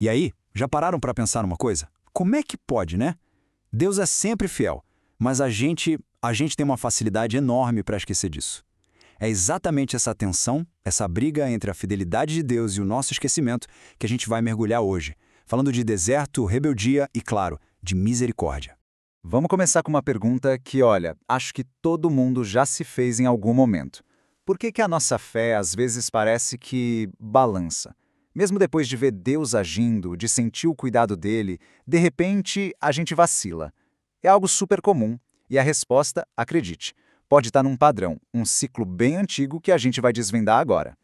E aí, já pararam para pensar numa coisa? Como é que pode, né? Deus é sempre fiel, mas a gente tem uma facilidade enorme para esquecer disso. É exatamente essa tensão, essa briga entre a fidelidade de Deus e o nosso esquecimento que a gente vai mergulhar hoje, falando de deserto, rebeldia e, claro, de misericórdia. Vamos começar com uma pergunta que, olha, acho que todo mundo já se fez em algum momento. Por que que a nossa fé às vezes parece que balança? Mesmo depois de ver Deus agindo, de sentir o cuidado dele, de repente a gente vacila. É algo super comum. E a resposta, acredite, pode estar num padrão, um ciclo bem antigo que a gente vai desvendar agora.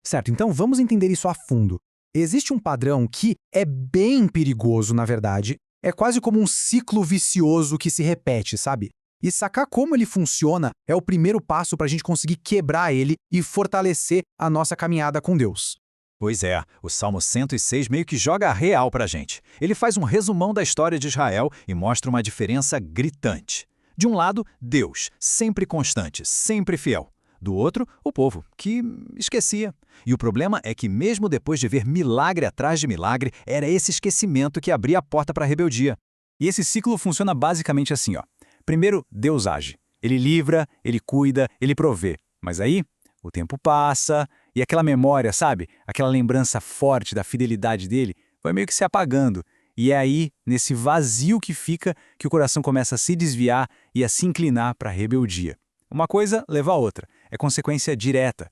Certo, então vamos entender isso a fundo. Existe um padrão que é bem perigoso, na verdade. É quase como um ciclo vicioso que se repete, sabe? E sacar como ele funciona é o primeiro passo para a gente conseguir quebrar ele e fortalecer a nossa caminhada com Deus. Pois é, o Salmo 106 meio que joga a real pra gente. Ele faz um resumão da história de Israel e mostra uma diferença gritante. De um lado, Deus, sempre constante, sempre fiel. Do outro, o povo, que esquecia. E o problema é que mesmo depois de ver milagre atrás de milagre, era esse esquecimento que abria a porta para a rebeldia. E esse ciclo funciona basicamente assim, ó. Primeiro, Deus age. Ele livra, ele cuida, ele provê. Mas aí, o tempo passa e aquela memória, sabe? Aquela lembrança forte da fidelidade dele vai meio que se apagando. E é aí, nesse vazio que fica, que o coração começa a se desviar e a se inclinar para a rebeldia. Uma coisa leva a outra. É consequência direta.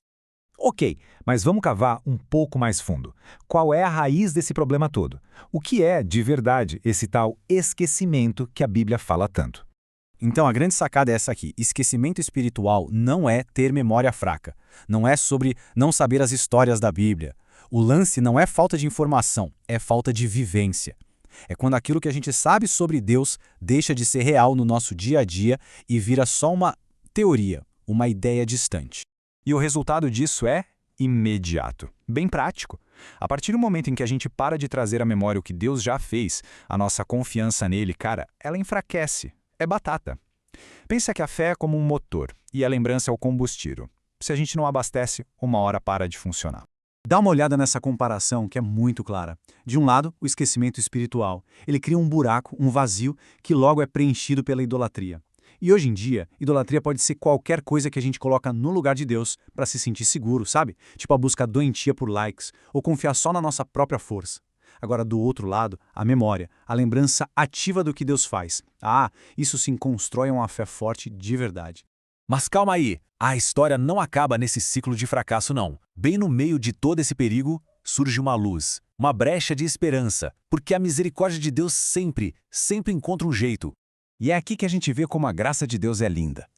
Ok, mas vamos cavar um pouco mais fundo. Qual é a raiz desse problema todo? O que é, de verdade, esse tal esquecimento que a Bíblia fala tanto? Então, a grande sacada é essa aqui. Esquecimento espiritual não é ter memória fraca. Não é sobre não saber as histórias da Bíblia. O lance não é falta de informação, é falta de vivência. É quando aquilo que a gente sabe sobre Deus deixa de ser real no nosso dia a dia e vira só uma teoria, uma ideia distante. E o resultado disso é imediato, bem prático. A partir do momento em que a gente para de trazer à memória o que Deus já fez, a nossa confiança nele, cara, ela enfraquece. É batata. Pensa que a fé é como um motor e a lembrança é o combustível. Se a gente não abastece, uma hora para de funcionar. Dá uma olhada nessa comparação que é muito clara. De um lado, o esquecimento espiritual. Ele cria um buraco, um vazio, que logo é preenchido pela idolatria. E hoje em dia, idolatria pode ser qualquer coisa que a gente coloca no lugar de Deus para se sentir seguro, sabe? Tipo a busca doentia por likes ou confiar só na nossa própria força. Agora, do outro lado, a memória, a lembrança ativa do que Deus faz. Ah, isso sim constrói uma fé forte de verdade. Mas calma aí, a história não acaba nesse ciclo de fracasso não. Bem no meio de todo esse perigo, surge uma luz, uma brecha de esperança, porque a misericórdia de Deus sempre encontra um jeito. E é aqui que a gente vê como a graça de Deus é linda.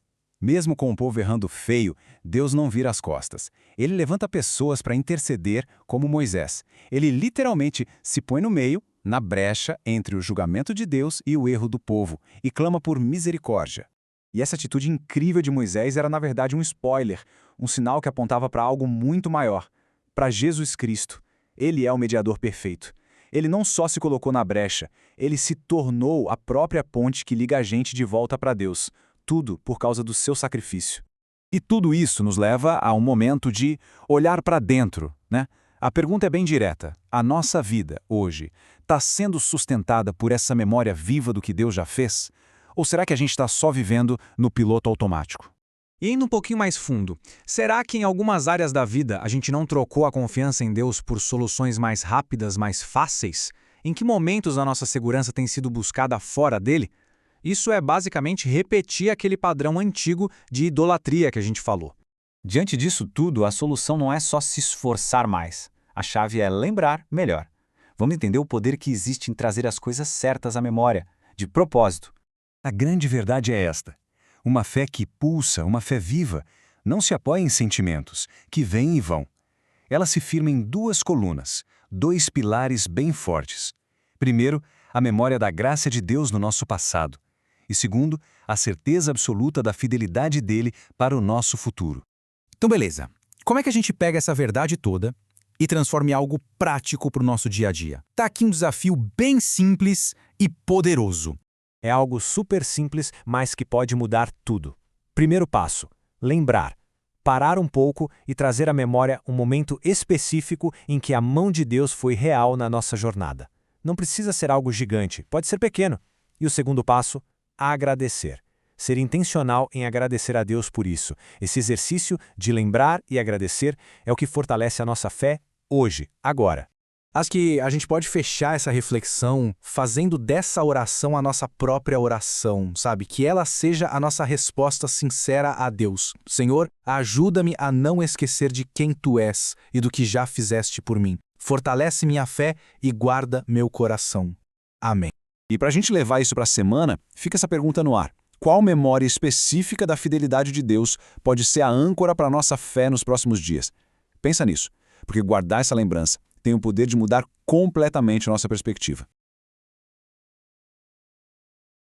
Mesmo com o povo errando feio, Deus não vira as costas. Ele levanta pessoas para interceder, como Moisés. Ele literalmente se põe no meio, na brecha, entre o julgamento de Deus e o erro do povo, e clama por misericórdia. E essa atitude incrível de Moisés era, na verdade, um spoiler, um sinal que apontava para algo muito maior, para Jesus Cristo. Ele é o mediador perfeito. Ele não só se colocou na brecha, ele se tornou a própria ponte que liga a gente de volta para Deus. Tudo por causa do seu sacrifício. E tudo isso nos leva a um momento de olhar para dentro, né? A pergunta é bem direta. A nossa vida, hoje, está sendo sustentada por essa memória viva do que Deus já fez? Ou será que a gente está só vivendo no piloto automático? E indo um pouquinho mais fundo, será que em algumas áreas da vida a gente não trocou a confiança em Deus por soluções mais rápidas, mais fáceis? Em que momentos a nossa segurança tem sido buscada fora dele? Isso é basicamente repetir aquele padrão antigo de idolatria que a gente falou. Diante disso tudo, a solução não é só se esforçar mais. A chave é lembrar melhor. Vamos entender o poder que existe em trazer as coisas certas à memória, de propósito. A grande verdade é esta. Uma fé que pulsa, uma fé viva, não se apoia em sentimentos, que vêm e vão. Ela se firma em duas colunas, dois pilares bem fortes. Primeiro, a memória da graça de Deus no nosso passado. E segundo, a certeza absoluta da fidelidade dele para o nosso futuro. Então beleza, como é que a gente pega essa verdade toda e transforma em algo prático para o nosso dia a dia? Tá aqui um desafio bem simples e poderoso. É algo super simples, mas que pode mudar tudo. Primeiro passo: lembrar. parar um pouco e trazer à memória um momento específico em que a mão de Deus foi real na nossa jornada. Não precisa ser algo gigante, pode ser pequeno. E o segundo passo, agradecer. Ser intencional em agradecer a Deus por isso. Esse exercício de lembrar e agradecer é o que fortalece a nossa fé hoje, agora. Acho que a gente pode fechar essa reflexão fazendo dessa oração a nossa própria oração, sabe? Que ela seja a nossa resposta sincera a Deus. Senhor, ajuda-me a não esquecer de quem Tu és e do que já fizeste por mim. Fortalece minha fé e guarda meu coração. Amém. E para a gente levar isso para a semana, fica essa pergunta no ar. Qual memória específica da fidelidade de Deus pode ser a âncora para a nossa fé nos próximos dias? Pensa nisso, porque guardar essa lembrança tem o poder de mudar completamente a nossa perspectiva.